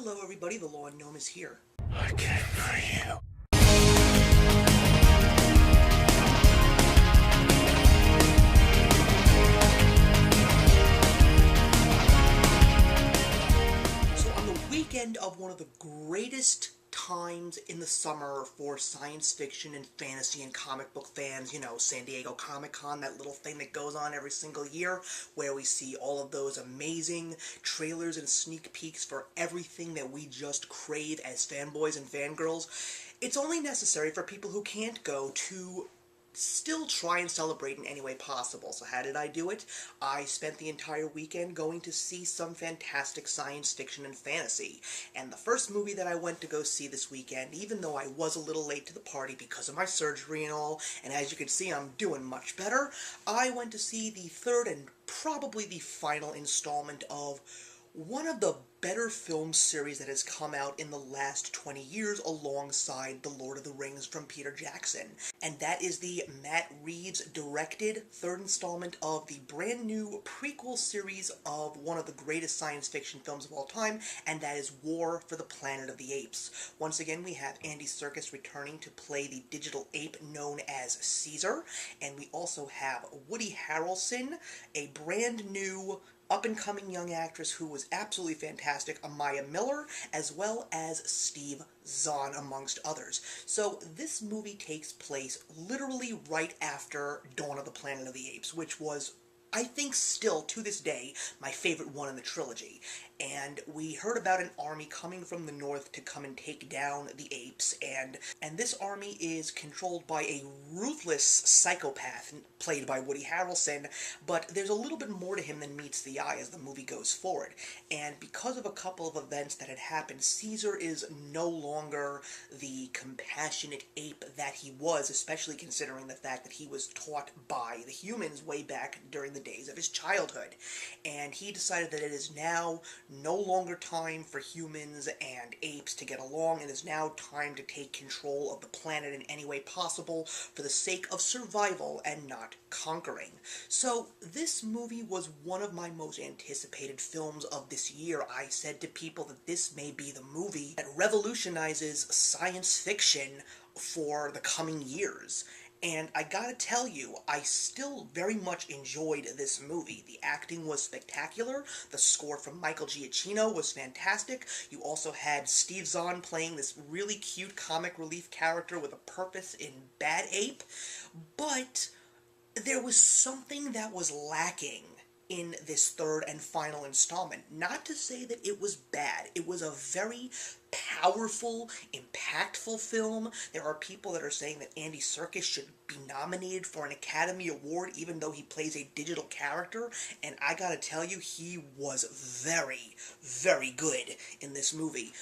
Hello everybody, the Law and Gnome is here. I came for you. So on the weekend of one of the greatest times in the summer for science fiction and fantasy and comic book fans, you know, San Diego Comic-Con, that little thing that goes on every single year, where we see all of those amazing trailers and sneak peeks for everything that we just crave as fanboys and fangirls. It's only necessary for people who can't go to still try and celebrate in any way possible. So how did I do it? I spent the entire weekend going to see some fantastic science fiction and fantasy. And the first movie that I went to go see this weekend, even though I was a little late to the party because of my surgery and all, and as you can see I'm doing much better, I went to see the third and probably the final installment of one of the better film series that has come out in the last 20 years alongside The Lord of the Rings from Peter Jackson. And that is the Matt Reeves directed third installment of the brand new prequel series of one of the greatest science fiction films of all time, and that is War for the Planet of the Apes. Once again, we have Andy Serkis returning to play the digital ape known as Caesar, and we also have Woody Harrelson, a brand new up-and-coming young actress who was absolutely fantastic, Amaya Miller, as well as Steve Zahn, amongst others. So this movie takes place literally right after Dawn of the Planet of the Apes, which was, I think, still, to this day, my favorite one in the trilogy. And we heard about an army coming from the north to come and take down the apes, and this army is controlled by a ruthless psychopath, played by Woody Harrelson, but there's a little bit more to him than meets the eye as the movie goes forward. And because of a couple of events that had happened, Caesar is no longer the compassionate ape that he was, especially considering the fact that he was taught by the humans way back during the days of his childhood. And he decided that it is now no longer time for humans and apes to get along. It is now time to take control of the planet in any way possible for the sake of survival and not conquering. So this movie was one of my most anticipated films of this year. I said to people that this may be the movie that revolutionizes science fiction for the coming years. And I gotta tell you, I still very much enjoyed this movie. The acting was spectacular, the score from Michael Giacchino was fantastic, you also had Steve Zahn playing this really cute comic relief character with a purpose in Bad Ape, but there was something that was lacking in this third and final installment. Not to say that it was bad. It was a very powerful, impactful film. There are people that are saying that Andy Serkis should be nominated for an Academy Award even though he plays a digital character, and I gotta tell you, he was very, very good in this movie.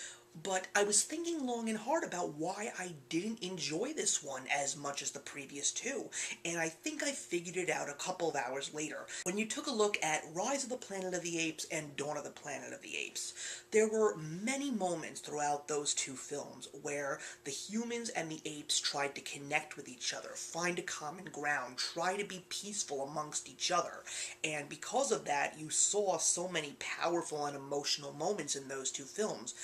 But I was thinking long and hard about why I didn't enjoy this one as much as the previous two, and I think I figured it out a couple of hours later. When you took a look at Rise of the Planet of the Apes and Dawn of the Planet of the Apes, there were many moments throughout those two films where the humans and the apes tried to connect with each other, find a common ground, try to be peaceful amongst each other, and because of that, you saw so many powerful and emotional moments in those two films.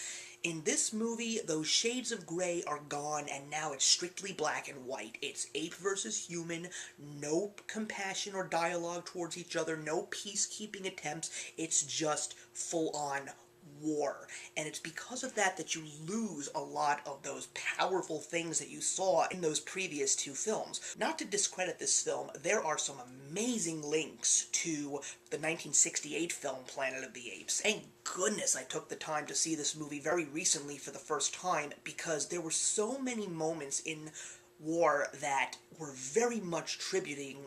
In this movie, those shades of gray are gone, and now it's strictly black and white. It's ape versus human, no compassion or dialogue towards each other, no peacekeeping attempts, it's just full-on war. And it's because of that that you lose a lot of those powerful things that you saw in those previous two films. Not to discredit this film, there are some amazing links to the 1968 film Planet of the Apes. Thank goodness I took the time to see this movie very recently for the first time, because there were so many moments in War that were very much tributing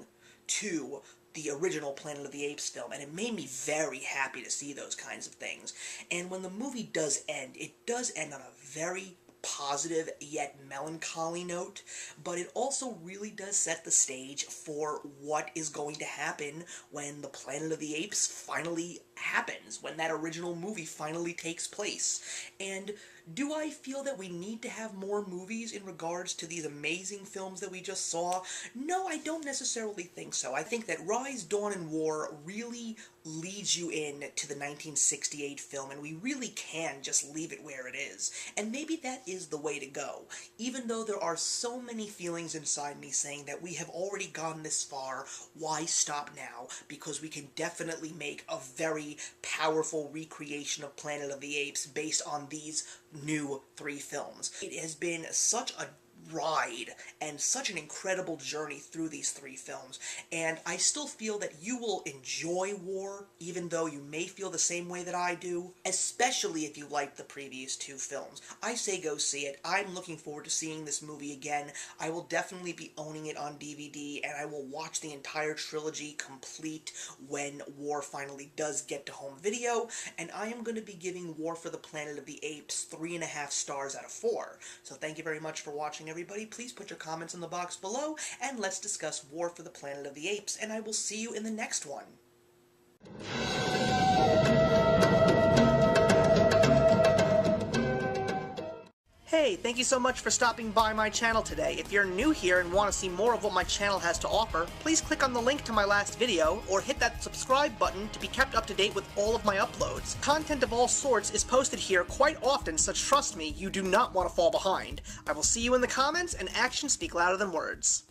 to the original Planet of the Apes film, and it made me very happy to see those kinds of things. And when the movie does end, it does end on a very positive yet melancholy note, but it also really does set the stage for what is going to happen when the Planet of the Apes finally happens, when that original movie finally takes place. And do I feel that we need to have more movies in regards to these amazing films that we just saw? No, I don't necessarily think so. I think that Rise, Dawn, and War really leads you in to the 1968 film, and we really can just leave it where it is. And maybe that is the way to go, even though there are so many feelings inside me saying that we have already gone this far, why stop now? Because we can definitely make a very powerful recreation of Planet of the Apes based on these new 3 films. It has been such a ride and such an incredible journey through these 3 films, and I still feel that you will enjoy War, even though you may feel the same way that I do, especially if you liked the previous 2 films. I say go see it. I'm looking forward to seeing this movie again. I will definitely be owning it on DVD, and I will watch the entire trilogy complete when War finally does get to home video, and I am going to be giving War for the Planet of the Apes 3.5 stars out of 4. So thank you very much for watching, everybody. Please put your comments in the box below, and let's discuss War for the Planet of the Apes, and I will see you in the next one. Hey, thank you so much for stopping by my channel today. If you're new here and want to see more of what my channel has to offer, please click on the link to my last video, or hit that subscribe button to be kept up to date with all of my uploads. Content of all sorts is posted here quite often, so trust me, you do not want to fall behind. I will see you in the comments, and actions speak louder than words.